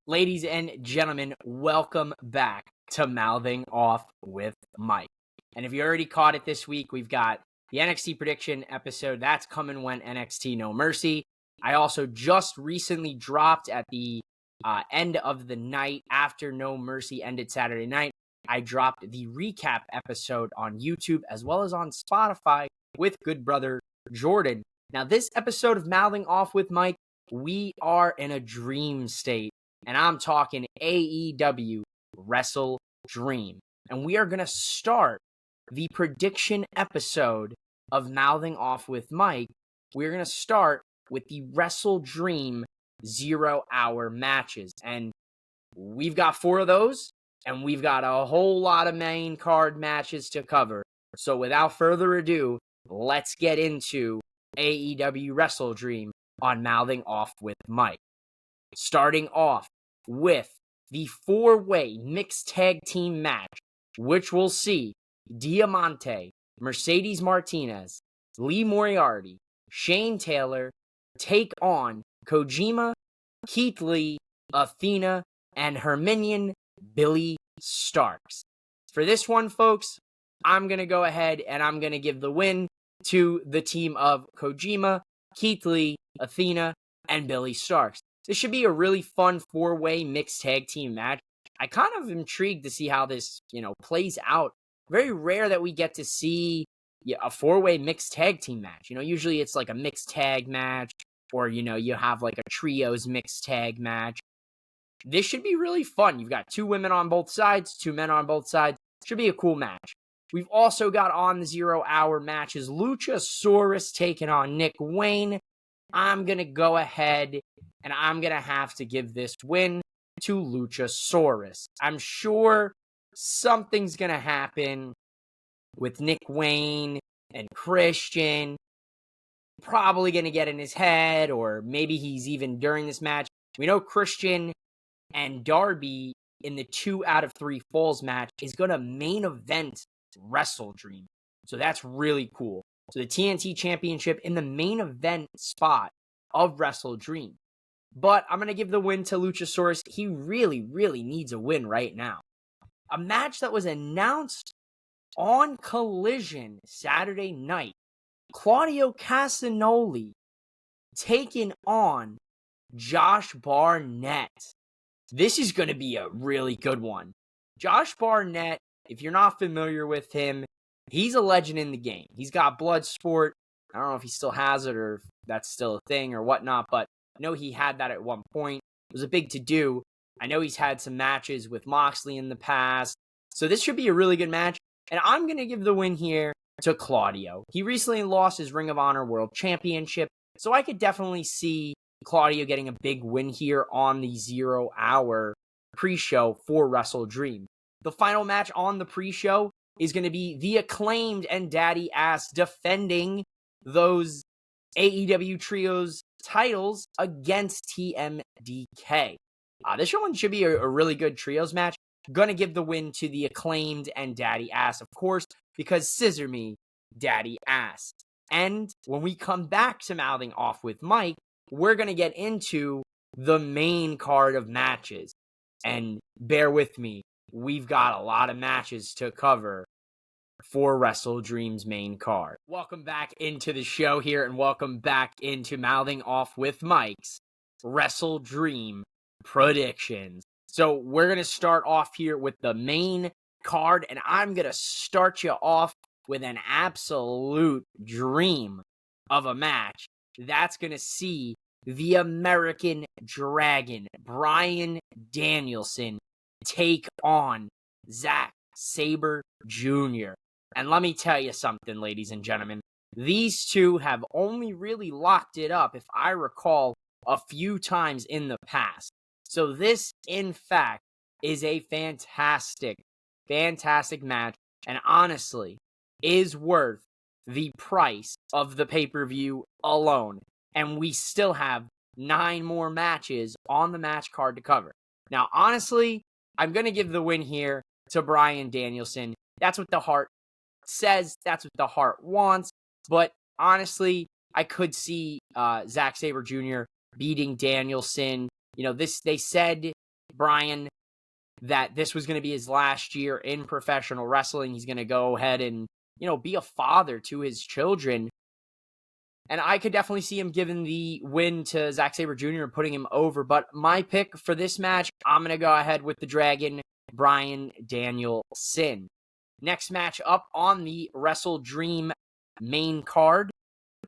Ladies and gentlemen, welcome back to Mouthing Off with Mike. And if you already caught it this week, we've got the NXT prediction episode. That's coming when NXT No Mercy. I also just recently dropped at the end of the night after No Mercy ended Saturday night. I dropped the recap episode on YouTube as well as on Spotify with good brother Jordan. Now, this episode of Mouthing Off with Mike, we are in a dream state. And I'm talking AEW WrestleDream. And we are going to start the prediction episode of Mouthing Off with Mike. We're going to start with the WrestleDream 0 hour matches. And we've got 4 of those. And we've got a whole lot of main card matches to cover. So without further ado, let's get into AEW WrestleDream on Mouthing Off with Mike. Starting off with the 4-way mixed tag team match, which will see Diamante, Mercedes Martinez, Lee Moriarty, Shane Taylor take on Kojima, Keith Lee, Athena, and her minion, Billy Starks. For this one, folks, I'm going to go ahead and I'm going to give the win to the team of Kojima, Keith Lee, Athena, and Billy Starks. This should be a really fun 4-way mixed tag team match. I kind of intrigued to see how this, plays out. Very rare that we get to see a 4-way mixed tag team match. Usually it's like a mixed tag match or, you have like a trios mixed tag match. This should be really fun. You've got 2 women on both sides, 2 men on both sides. Should be a cool match. We've also got on the 0 hour matches, Luchasaurus taking on Nick Wayne. I'm going to go ahead and I'm going to have to give this win to Luchasaurus. I'm sure something's going to happen with Nick Wayne and Christian. Probably going to get in his head, or maybe he's even during this match. We know Christian and Darby in the 2 out of 3 falls match is going to main event WrestleDream. So that's really cool. So the TNT Championship in the main event spot of WrestleDream. But I'm going to give the win to Luchasaurus. He really, really needs a win right now. A match that was announced on Collision Saturday night. Claudio Castagnoli taking on Josh Barnett. This is going to be a really good one. Josh Barnett, if you're not familiar with him, he's a legend in the game. He's got Bloodsport. I don't know if he still has it or if that's still a thing or whatnot, but I know he had that at one point. It was a big to-do. I know he's had some matches with Moxley in the past. So this should be a really good match. And I'm going to give the win here to Claudio. He recently lost his Ring of Honor World Championship. So I could definitely see Claudio getting a big win here on the 0 hour pre-show for WrestleDream. The final match on the pre-show is going to be the Acclaimed and Daddy Ass defending those AEW Trios titles against TMDK. This one should be a really good Trios match. Gonna give the win to the Acclaimed and Daddy Ass, of course, because Scissor Me, Daddy Ass. And when we come back to Mouthing Off with Mike, we're gonna get into the main card of matches. And bear with me, we've got a lot of matches to cover for WrestleDream's main card. Welcome back into the show here, and welcome back into Mouthing Off with Mike's WrestleDream predictions. So we're going to start off here with the main card, and I'm going to start you off with an absolute dream of a match. That's going to see the American Dragon, Bryan Danielson, take on Zack Sabre Jr. And let me tell you something, ladies and gentlemen. These two have only really locked it up, if I recall, a few times in the past. So this, in fact, is a fantastic, fantastic match, and honestly, is worth the price of the pay-per-view alone. And we still have 9 more matches on the match card to cover. Now, honestly, I'm going to give the win here to Bryan Danielson. That's what the heart says. That's what the heart wants. But honestly, I could see Zack Sabre Jr. beating Danielson. They said Bryan that this was going to be his last year in professional wrestling. He's going to go ahead and, be a father to his children. And I could definitely see him giving the win to Zack Sabre Jr. and putting him over. But my pick for this match, I'm going to go ahead with the Dragon, Bryan Danielson. Next match up on the WrestleDream main card,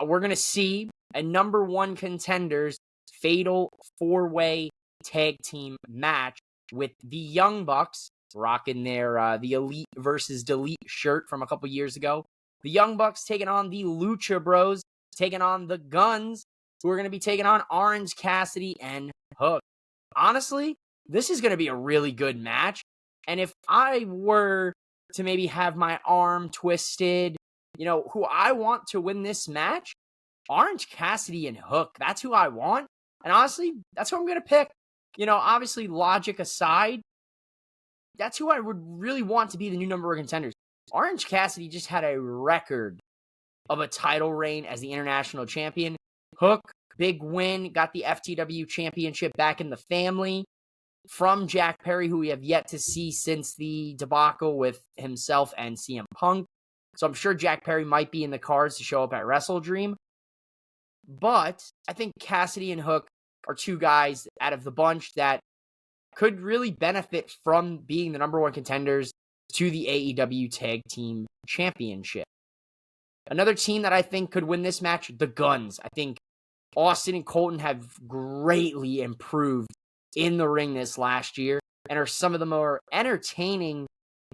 we're going to see a number one contenders fatal four-way tag team match with the Young Bucks rocking their the Elite versus Delete shirt from a couple years ago. The Young Bucks taking on the Lucha Bros, taking on the Guns, who are going to be taking on Orange Cassidy and Hook. Honestly, this is going to be a really good match. And if I were to maybe have my arm twisted, who I want to win this match, Orange Cassidy and Hook. That's who I want. And honestly, that's who I'm going to pick. Obviously, logic aside, that's who I would really want to be the new number one contenders. Orange Cassidy just had a record of a title reign as the international champion. Hook, big win, got the FTW championship back in the family from Jack Perry, who we have yet to see since the debacle with himself and CM Punk. So I'm sure Jack Perry might be in the cards to show up at WrestleDream. But I think Cassidy and Hook are two guys out of the bunch that could really benefit from being the number one contenders to the AEW Tag Team Championship. Another team that I think could win this match, the Guns. I think Austin and Colton have greatly improved in the ring this last year and are some of the more entertaining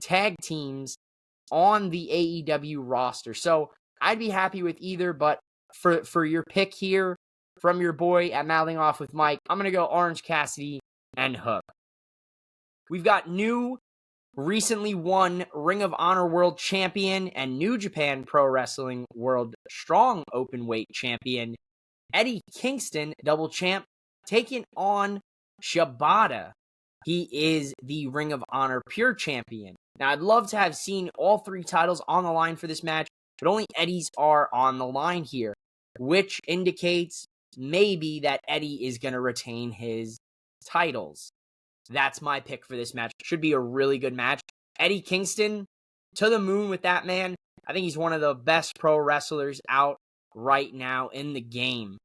tag teams on the AEW roster. So I'd be happy with either, but for your pick here from your boy at Mouthing Off with Mike, I'm going to go Orange Cassidy and Hook. We've got new, recently won Ring of Honor World Champion and New Japan Pro Wrestling World Strong Openweight Champion Eddie Kingston, double champ, taking on Shibata. He is the Ring of Honor Pure Champion. Now, I'd love to have seen all three titles on the line for this match, but only Eddie's are on the line here, which indicates maybe that Eddie is going to retain his titles. That's my pick for this match. Should be a really good match. Eddie Kingston, to the moon with that man. I think he's one of the best pro wrestlers out right now in the game.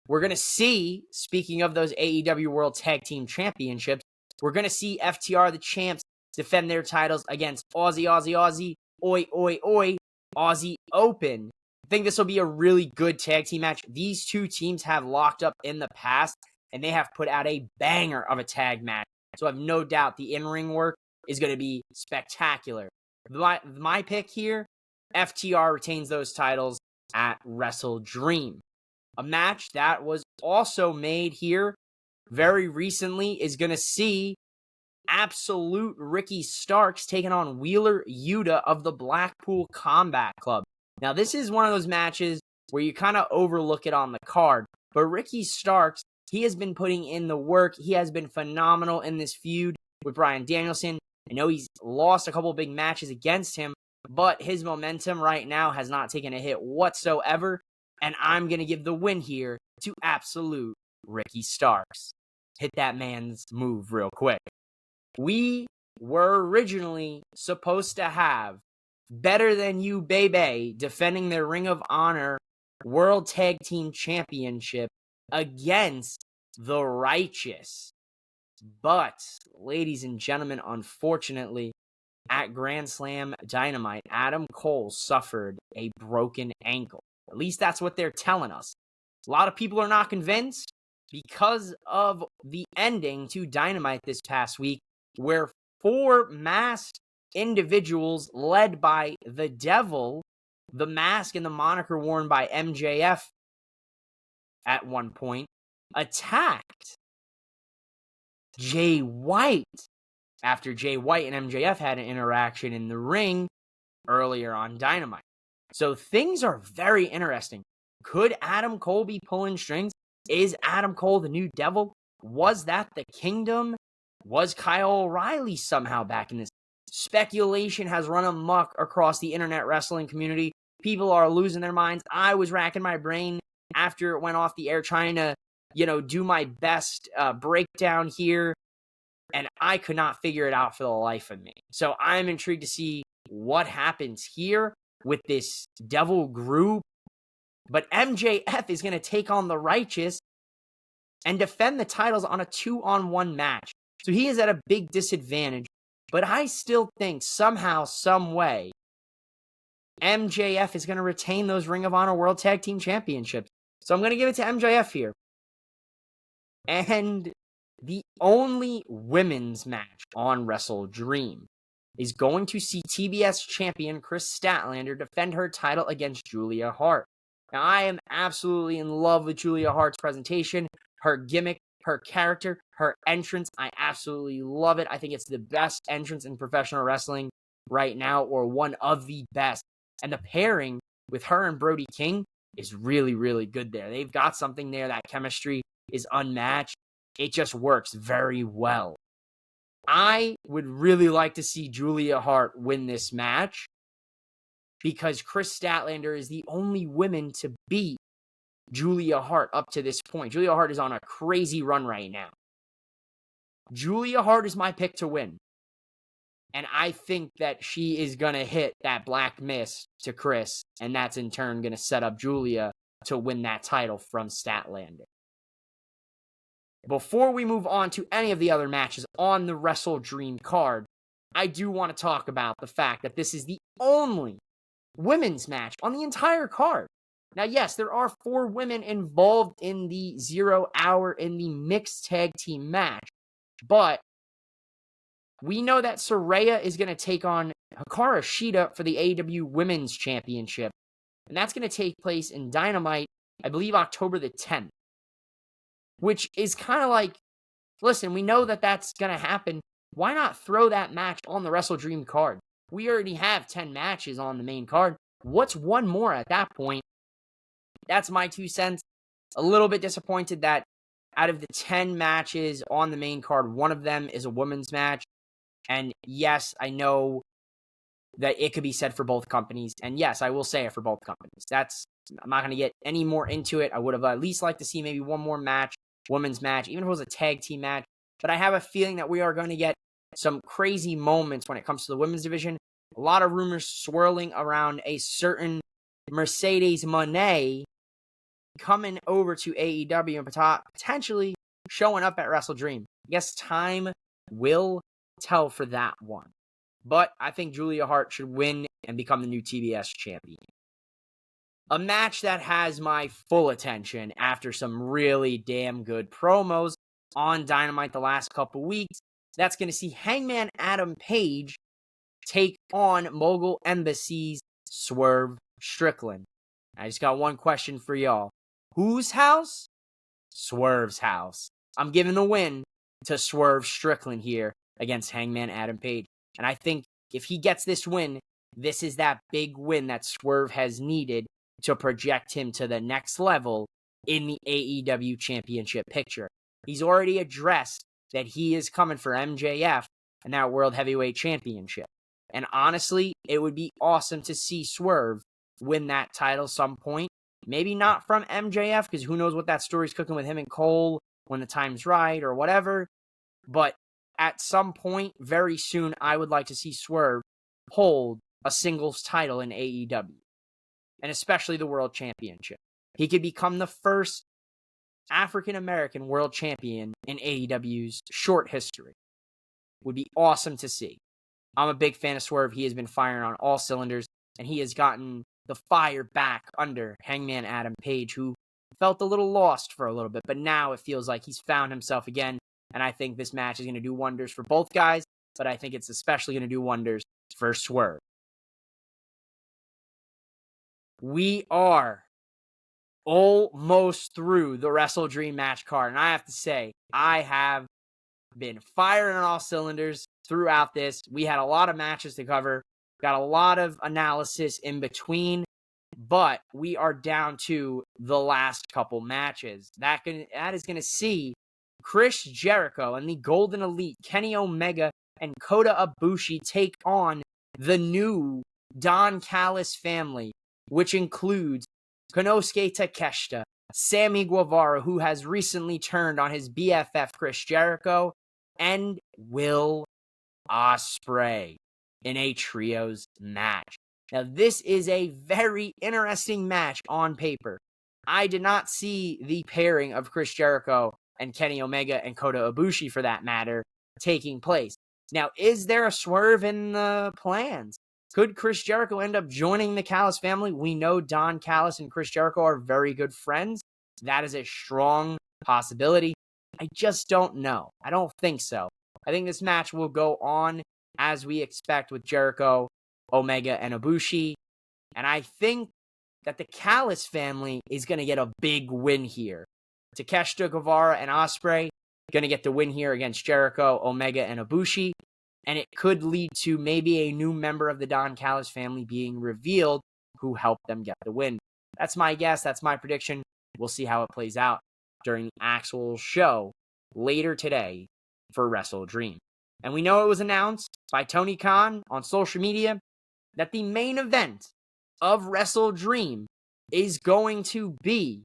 We're going to see, speaking of those AEW World Tag Team Championships, we're going to see FTR, the champs, defend their titles against Aussie, Oi, Oi, Oi, Aussie Open. I think this will be a really good tag team match. These two teams have locked up in the past, and they have put out a banger of a tag match. So I have no doubt the in-ring work is going to be spectacular. My pick here, FTR retains those titles at WrestleDream. A match that was also made here very recently is going to see Absolute Ricky Starks taking on Wheeler Yuta of the Blackpool Combat Club. Now, this is one of those matches where you kind of overlook it on the card, but Ricky Starks, he has been putting in the work. He has been phenomenal in this feud with Bryan Danielson. I know he's lost a couple big matches against him, but his momentum right now has not taken a hit whatsoever, and I'm going to give the win here to Absolute Ricky Starks. Hit that man's move real quick. We were originally supposed to have Better Than You Baby defending their Ring of Honor World Tag Team Championship against the Righteous. But, ladies and gentlemen, unfortunately, at Grand Slam Dynamite, Adam Cole suffered a broken ankle. At least that's what they're telling us. A lot of people are not convinced because of the ending to Dynamite this past week, where 4 masked individuals led by the Devil, the mask and the moniker worn by MJF at one point, attacked Jay White after Jay White and MJF had an interaction in the ring earlier on Dynamite. So things are very interesting. Could Adam Cole be pulling strings? Is Adam Cole the new Devil? Was that the Kingdom? Was Kyle O'Reilly somehow back in this? Speculation has run amok across the internet wrestling community. People are losing their minds. I was racking my brain after it went off the air trying to, do my best breakdown here. and I could not figure it out for the life of me. So I'm intrigued to see what happens here with this devil group. But MJF is going to take on the Righteous and defend the titles on a 2-on-1 match. So he is at a big disadvantage. But I still think somehow, some way, MJF is going to retain those Ring of Honor World Tag Team Championships. So I'm going to give it to MJF here. And the only women's match on WrestleDream is going to see TBS champion Chris Statlander defend her title against Julia Hart. Now, I am absolutely in love with Julia Hart's presentation, her gimmick, her character, her entrance. I absolutely love it. I think it's the best entrance in professional wrestling right now, or one of the best. And the pairing with her and Brody King is really, really good there. They've got something there. That chemistry is unmatched. It just works very well. I would really like to see Julia Hart win this match because Chris Statlander is the only woman to beat Julia Hart up to this point. Julia Hart is on a crazy run right now. Julia Hart is my pick to win. And I think that she is going to hit that black mist to Chris, and that's in turn going to set up Julia to win that title from Statlander. Before we move on to any of the other matches on the WrestleDream card, I do want to talk about the fact that this is the only women's match on the entire card. Now, yes, there are 4 women involved in the 0 hour in the mixed tag team match, but we know that Saraya is going to take on Hikaru Shida for the AEW Women's Championship, and that's going to take place in Dynamite, I believe October the 10th, which is kind of like, listen, we know that that's going to happen. Why not throw that match on the WrestleDream card? We already have 10 matches on the main card. What's one more at that point? That's my 2 cents. A little bit disappointed that out of the 10 matches on the main card, one of them is a women's match. And yes, I know that it could be said for both companies. And yes, I will say it for both companies. I'm not going to get any more into it. I would have at least liked to see maybe one more match, women's match, even if it was a tag team match. But I have a feeling that we are going to get some crazy moments when it comes to the women's division. A lot of rumors swirling around a certain Mercedes Moné coming over to AEW and potentially showing up at WrestleDream. I guess time will tell for that one. But I think Julia Hart should win and become the new TBS champion. A match that has my full attention after some really damn good promos on Dynamite the last couple weeks. That's going to see Hangman Adam Page take on Mogul Embassy's Swerve Strickland. I just got one question for y'all. Whose house? Swerve's house. I'm giving the win to Swerve Strickland here against Hangman Adam Page. And I think if he gets this win, this is that big win that Swerve has needed to project him to the next level in the AEW championship picture. He's already addressed that he is coming for MJF and that World Heavyweight Championship. And honestly, it would be awesome to see Swerve win that title some point. Maybe not from MJF, because who knows what that story's cooking with him and Cole when the time's right or whatever. But at some point, very soon, I would like to see Swerve hold a singles title in AEW. And especially the World Championship. He could become the first African-American World Champion in AEW's short history. Would be awesome to see. I'm a big fan of Swerve. He has been firing on all cylinders, and he has gotten the fire back under Hangman Adam Page, who felt a little lost for a little bit, but now it feels like he's found himself again, and I think this match is going to do wonders for both guys, but I think it's especially going to do wonders for Swerve. We are almost through the WrestleDream match card, and I have to say, I have been firing on all cylinders throughout this. We had a lot of matches to cover, got a lot of analysis in between, but we are down to the last couple matches. That is going to see Chris Jericho and the Golden Elite, Kenny Omega and Kota Ibushi, take on the new Don Callis family, which includes Konosuke Takeshita, Sammy Guevara, who has recently turned on his BFF Chris Jericho, and Will Ospreay in a trios match. Now, this is a very interesting match on paper. I did not see the pairing of Chris Jericho and Kenny Omega and Kota Ibushi, for that matter, taking place. Now, is there a swerve in the plans? Could Chris Jericho end up joining the Callis family? We know Don Callis and Chris Jericho are very good friends. That is a strong possibility. I just don't know. I don't think so. I think this match will go on as we expect with Jericho, Omega, and Ibushi. And I think that the Callis family is going to get a big win here. Takeshita, Guevara, and Ospreay going to get the win here against Jericho, Omega, and Ibushi. And it could lead to maybe a new member of the Don Callis family being revealed who helped them get the win. That's my guess. That's my prediction. We'll see how it plays out during the actual show later today for WrestleDream. And we know it was announced by Tony Khan on social media that the main event of WrestleDream is going to be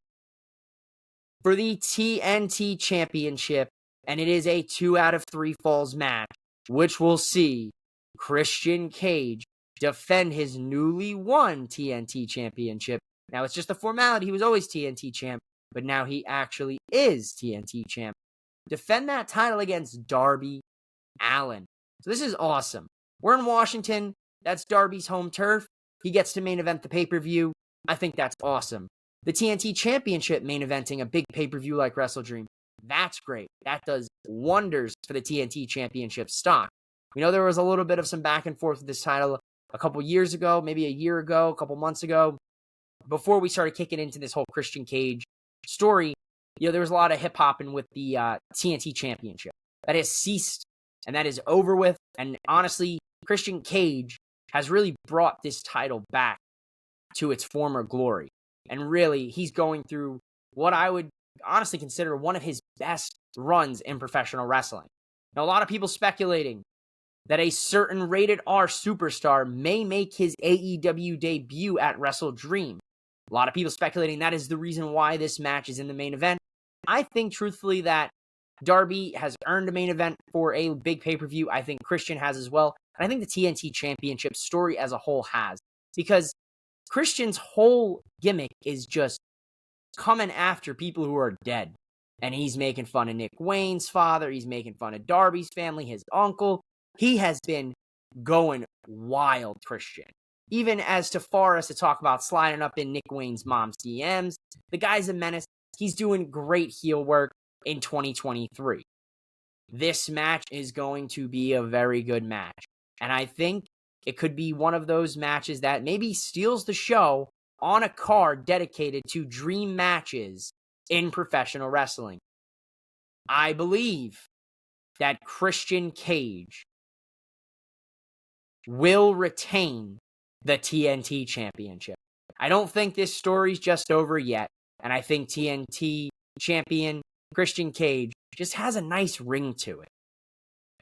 for the TNT Championship, and it is a 2 out of 3 falls match, which will see Christian Cage defend his newly won TNT Championship. Now, it's just a formality. He was always TNT champ, but now he actually is TNT champ. Defend that title against Darby Allin. So this is awesome. We're in Washington. That's Darby's home turf. He gets to main event the pay-per-view. I think that's awesome. The TNT Championship main eventing a big pay-per-view like WrestleDream. That's great. That does wonders for the TNT Championship stock. We know there was a little bit of some back and forth with this title a couple years ago, maybe a year ago, a couple months ago, before we started kicking into this whole Christian Cage story. There was a lot of hip-hopping with the TNT Championship. That has ceased, and that is over with. And honestly, Christian Cage has really brought this title back to its former glory. And really, he's going through what I would honestly consider one of his best runs in professional wrestling. Now, a lot of people speculating that a certain rated R superstar may make his AEW debut at WrestleDream. A lot of people speculating that is the reason why this match is in the main event. I think, truthfully, that Darby has earned a main event for a big pay-per-view. I think Christian has as well. And I think the TNT Championship story as a whole has. Because Christian's whole gimmick is just coming after people who are dead. And he's making fun of Nick Wayne's father. He's making fun of Darby's family, his uncle. He has been going wild, Christian. Even as far as to talk about sliding up in Nick Wayne's mom's DMs. The guy's a menace. He's doing great heel work in 2023. This match is going to be a very good match. And I think it could be one of those matches that maybe steals the show on a card dedicated to dream matches in professional wrestling. I believe that Christian Cage will retain the TNT Championship. I don't think this story's just over yet. And I think TNT champion Christian Cage just has a nice ring to it.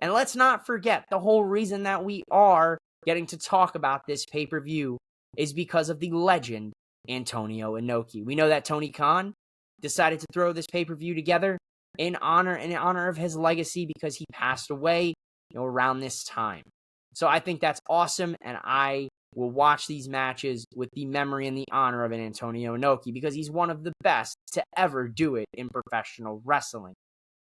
And let's not forget, the whole reason that we are getting to talk about this pay-per-view is because of the legend Antonio Inoki. We know that Tony Khan decided to throw this pay-per-view together in honor of his legacy because he passed away, around this time. So I think that's awesome, and I will watch these matches with the memory and the honor of an Antonio Inoki because he's one of the best to ever do it in professional wrestling.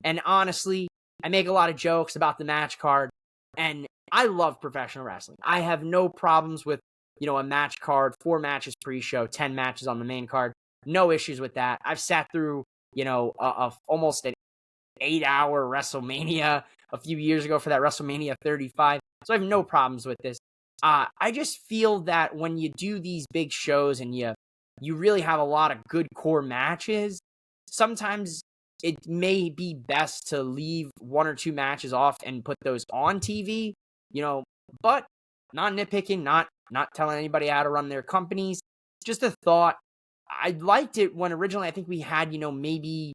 And honestly, I make a lot of jokes about the match card, and I love professional wrestling. I have no problems with, a match card, 4 matches pre-show, 10 matches on the main card. No issues with that. I've sat through, almost an 8-hour WrestleMania a few years ago for that WrestleMania 35. So I have no problems with this. I just feel that when you do these big shows and you really have a lot of good core matches, sometimes it may be best to leave 1 or 2 matches off and put those on TV, but not nitpicking, not telling anybody how to run their companies. Just a thought. I liked it when originally I think we had, maybe,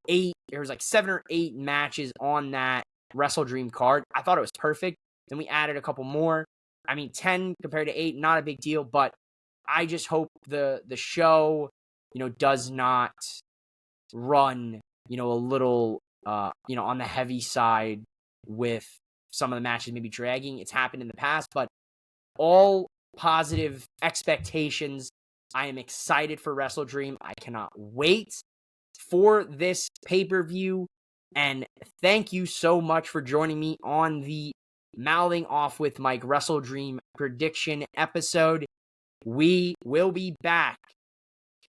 8, there was like 7 or 8 matches on that WrestleDream card. I thought it was perfect. Then we added a couple more. 10 compared to 8, not a big deal, but I just hope the show, does not run, a little, on the heavy side with some of the matches maybe dragging. It's happened in the past, but all positive expectations. I am excited for WrestleDream. I cannot wait for this pay-per-view. And thank you so much for joining me on the Mouthing Off with Mike WrestleDream prediction episode. We will be back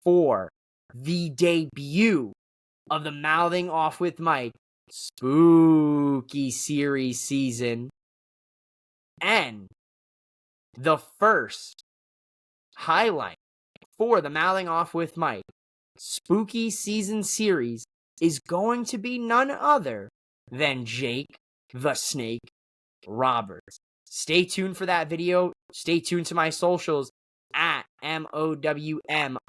for the debut of the Mouthing Off with Mike Spooky Series season. And the first highlight for the Mouthing Off with Mike Spooky Season series is going to be none other than Jake the Snake Roberts. Stay tuned for that video. Stay tuned to my socials at MOWM_podcast.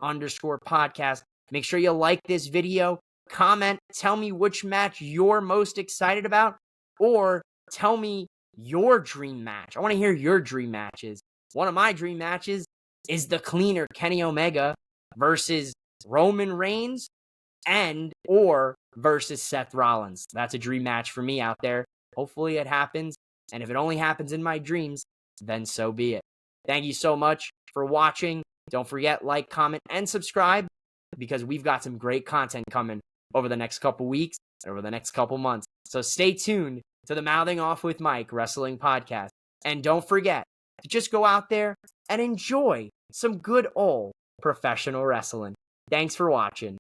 Make sure you like this video, comment, tell me which match you're most excited about, or tell me your dream match. I want to hear your dream matches. One of my dream matches is the cleaner Kenny Omega versus Roman Reigns or versus Seth Rollins. That's a dream match for me out there. Hopefully it happens. And if it only happens in my dreams, then so be it. Thank you so much for watching. Don't forget, like, comment, and subscribe, because we've got some great content coming over the next couple weeks and over the next couple months. So stay tuned to the Mouthing Off with Mike Wrestling Podcast. And don't forget to just go out there and enjoy some good old professional wrestling. Thanks for watching.